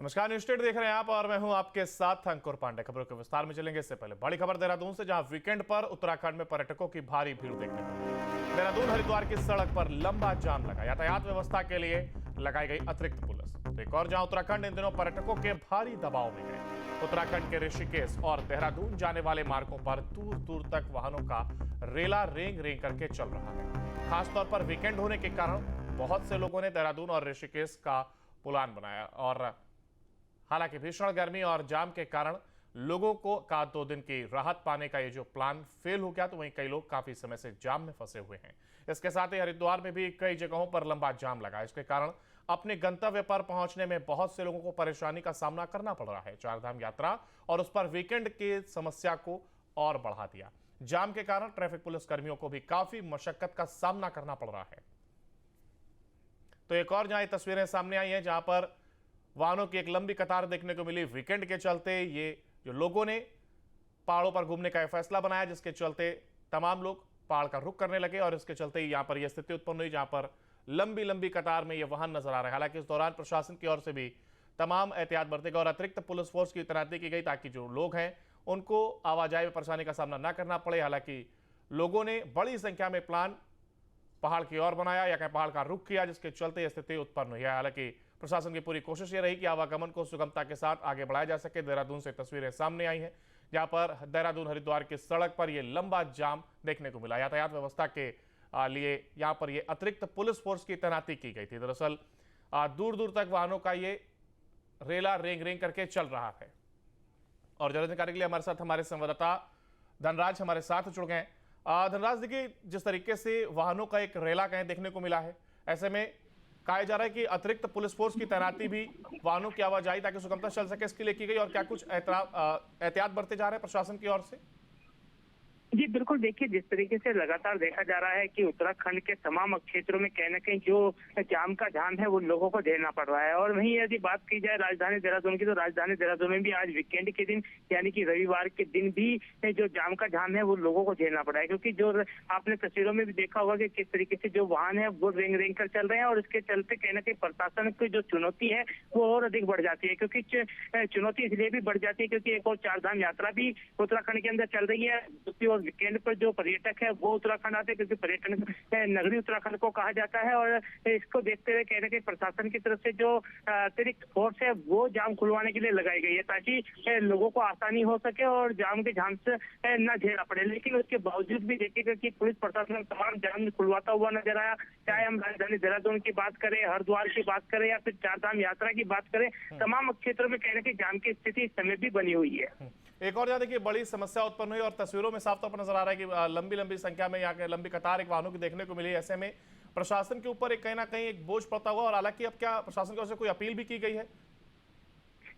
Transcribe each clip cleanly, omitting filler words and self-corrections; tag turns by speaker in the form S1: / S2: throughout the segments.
S1: नमस्कार, news state देख रहे हैं आप और मैं हूं आपके साथ अंकुर पांडे। खबरों के विस्तार में चलेंगे। इससे पहले बड़ी खबर देहरादून से, जहां वीकेंड पर उत्तराखंड में पर्यटकों की भारी भीड़ देखने को मिली। देहरादून हरिद्वार की सड़क पर लंबा जाम लगा। यातायात व्यवस्था के लिए लगाई गई अतिरिक्त पुलिस। तो एक और जहां उत्तराखंड इन दिनों पर्यटकों के भारी दबाव में है। उत्तराखंड के ऋषिकेश और देहरादून जाने वाले मार्गों पर दूर दूर तक वाहनों का रेला रेंग रेंग करके चल रहा है। खासतौर पर वीकेंड होने के कारण बहुत से लोगों ने देहरादून और ऋषिकेश का प्लान बनाया, और हालांकि भीषण गर्मी और जाम के कारण लोगों को 2 दिन की राहत पाने का ये जो प्लान फेल हो गया, तो वहीं कई लोग काफी समय से जाम में फंसे हुए हैं। इसके साथ ही हरिद्वार में भी कई जगहों पर लंबा जाम लगा। इसके कारण अपने गंतव्य पर पहुंचने में बहुत से लोगों को परेशानी का सामना करना पड़ रहा है। चारधाम यात्रा और उस पर वीकेंड की समस्या को और बढ़ा दिया। जाम के कारण ट्रैफिक पुलिस कर्मियों को भी काफी मशक्कत का सामना करना पड़ रहा है। तो एक और जहां तस्वीरें सामने आई हैं, जहां पर वाहनों की एक लंबी कतार देखने को मिली। वीकेंड के चलते ये जो लोगों ने पहाड़ों पर घूमने का फैसला बनाया, जिसके चलते तमाम लोग पहाड़ का रुख करने लगे, और इसके चलते ही यहां पर यह स्थिति उत्पन्न हुई, जहां पर लंबी लंबी कतार में ये वाहन नजर आ रहे हैं। हालांकि इस दौरान प्रशासन की ओर से भी तमाम एहतियात बरतेगा और अतिरिक्त पुलिस फोर्स की तैनाती की गई, ताकि जो लोग हैं उनको आवाजाही में परेशानी का सामना न करना पड़े। हालांकि लोगों ने बड़ी संख्या में प्लान पहाड़ की ओर बनाया या कहीं पहाड़ का रुख किया, जिसके चलते यह स्थिति उत्पन्न हुई है। हालांकि प्रशासन की पूरी कोशिश ये रही कि आवागमन को सुगमता के साथ आगे बढ़ाया जा सके। देहरादून से तस्वीरें सामने आई हैं, जहां पर देहरादून हरिद्वार की सड़क पर यह लंबा जाम देखने को मिला। यातायात व्यवस्था के लिए यहां पर यह अतिरिक्त पुलिस फोर्स की तैनाती की गई थी। दरअसल दूर दूर तक वाहनों का ये रेला रेंग रेंग करके चल रहा है। और ज्यादा जानकारी के लिए हमारे साथ हमारे संवाददाता धनराज हमारे साथ जुड़ गए। धनराज, देखिए, जिस तरीके से वाहनों का एक रेला कहीं देखने को मिला है, ऐसे में कहा जा रहा है कि अतिरिक्त पुलिस फोर्स की तैनाती भी वाहनों की आवाजाही ताकि सुगमता चल सके, इसके लिए की गई, और क्या कुछ एहतियात बरते जा रहे हैं प्रशासन की ओर से?
S2: जी बिल्कुल, देखिए, जिस तरीके से लगातार देखा जा रहा है कि उत्तराखंड के तमाम क्षेत्रों में कहीं न कहीं जो जाम का जाम है वो लोगों को झेलना पड़ रहा है। और वहीं यदि बात की जाए राजधानी देहरादून की, तो राजधानी देहरादून में भी आज वीकेंड के दिन यानी कि रविवार के दिन भी जो जाम का जाम है वो लोगों को झेलना पड़ा है। क्योंकि जो आपने तस्वीरों में भी देखा होगा कि किस तरीके से जो वाहन है वो रेंग रेंग कर चल रहे हैं, और इसके चलते कहीं न कहीं प्रशासन की जो चुनौती है वो और अधिक बढ़ जाती है। क्योंकि चुनौती इसलिए भी बढ़ जाती है क्योंकि एक और चारधाम यात्रा भी उत्तराखंड के अंदर चल रही है। दूसरी ओर वीकेंड पर जो पर्यटक है वो उत्तराखंड आते हैं, क्योंकि पर्यटन नगरी उत्तराखंड को कहा जाता है। और इसको देखते हुए कहीं न कहीं प्रशासन की तरफ से जो अतिरिक्त फोर्स है वो जाम खुलवाने के लिए लगाई गई है, ताकि लोगों को आसानी हो सके और जाम के झांस से न झेलना पड़े। लेकिन उसके बावजूद भी देखिएगा कि पुलिस प्रशासन तमाम जाम खुलवाता हुआ नजर आया। चाहे हम राजधानी देहरादून की बात करें, हरिद्वार की बात करें, या फिर चारधाम यात्रा की बात करें, तमाम क्षेत्रों में कहीं न कहीं जाम की स्थिति इस समय भी बनी हुई है।
S1: एक और देखिए, बड़ी समस्या उत्पन्न हुई और तस्वीरों में साफ तौर पर नजर आ रहा है कि लंबी लंबी संख्या में यहाँ के लंबी कतार एक वाहनों की देखने को मिली। ऐसे में प्रशासन के ऊपर एक कहीं ना कहीं एक बोझ पड़ता हुआ, और हालांकि अब क्या प्रशासन की ओर से कोई अपील भी की गई है?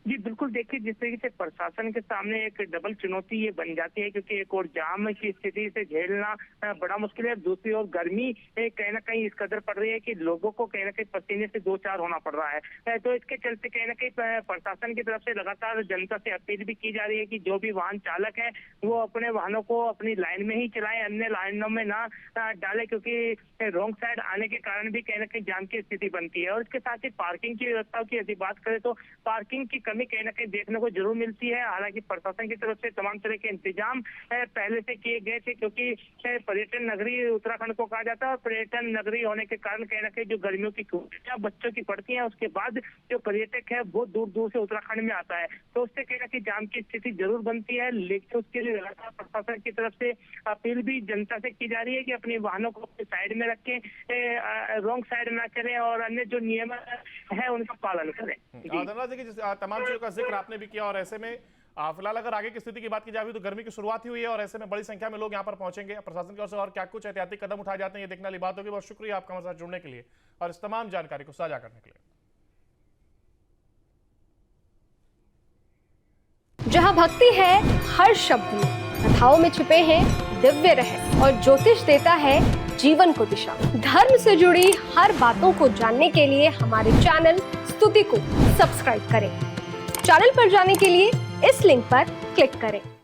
S2: जी बिल्कुल, देखिए, जिस तरीके से प्रशासन के सामने एक डबल चुनौती ये बन जाती है, क्योंकि एक और जाम की स्थिति से झेलना बड़ा मुश्किल है, दूसरी ओर गर्मी कहीं ना कहीं इस कदर पड़ रही है कि लोगों को कहीं ना कहीं पसीने से दो चार होना पड़ रहा है। तो इसके चलते कहीं ना कहीं प्रशासन की तरफ से लगातार जनता से अपील भी की जा रही है कि जो भी वाहन चालक है वो अपने वाहनों को अपनी लाइन में ही चलाए, अन्य लाइनों में ना डाले, क्योंकि रॉन्ग साइड आने के कारण भी कहीं ना कहीं जाम की स्थिति बनती है। और इसके साथ ही पार्किंग की व्यवस्था की यदि बात करें तो पार्किंग की कमी कहीं ना कहीं देखने को जरूर मिलती है। हालांकि प्रशासन की तरफ से तमाम तरह के इंतजाम पहले से किए गए थे, क्योंकि पर्यटन नगरी उत्तराखंड को कहा जाता है, और पर्यटन नगरी होने के कारण कहीं ना कहीं जो गर्मियों की छुट्टियां बच्चों की पड़ती हैं, उसके बाद जो पर्यटक है वो दूर दूर से उत्तराखंड में आता है, तो उससे कहीं ना कहीं जाम की स्थिति जरूर बनती है। लेकिन उसके लिए लगातार प्रशासन की तरफ से अपील भी जनता से की जा रही है कि अपने वाहनों को अपनी साइड में रखें, रॉन्ग साइड ना करें, और अन्य जो नियम है उनका पालन करें।
S1: तमाम चीजों का जिक्र आपने भी किया, और ऐसे में फिलहाल अगर आगे की स्थिति की बात की जाए तो गर्मी की शुरुआत ही हुई है, और ऐसे में बड़ी संख्या में लोग यहां पर पहुंचेंगे। प्रशासन की ओर से और क्या कुछ एहतियाती कदम उठाए जाते हैं, ये देखने वाली बात होगी। बहुत शुक्रिया आपका हमारे साथ जुड़ने के लिए और इस तमाम जानकारी को साझा करने के लिए।
S3: जहां भक्ति है हर शब्द में, कथाओं में छुपे हैं दिव्य रहस्य, और ज्योतिष देता है जीवन को दिशा। धर्म से जुड़ी हर बातों को जानने के लिए हमारे चैनल स्तुति को सब्सक्राइब करें। चैनल पर जाने के लिए इस लिंक पर क्लिक करें।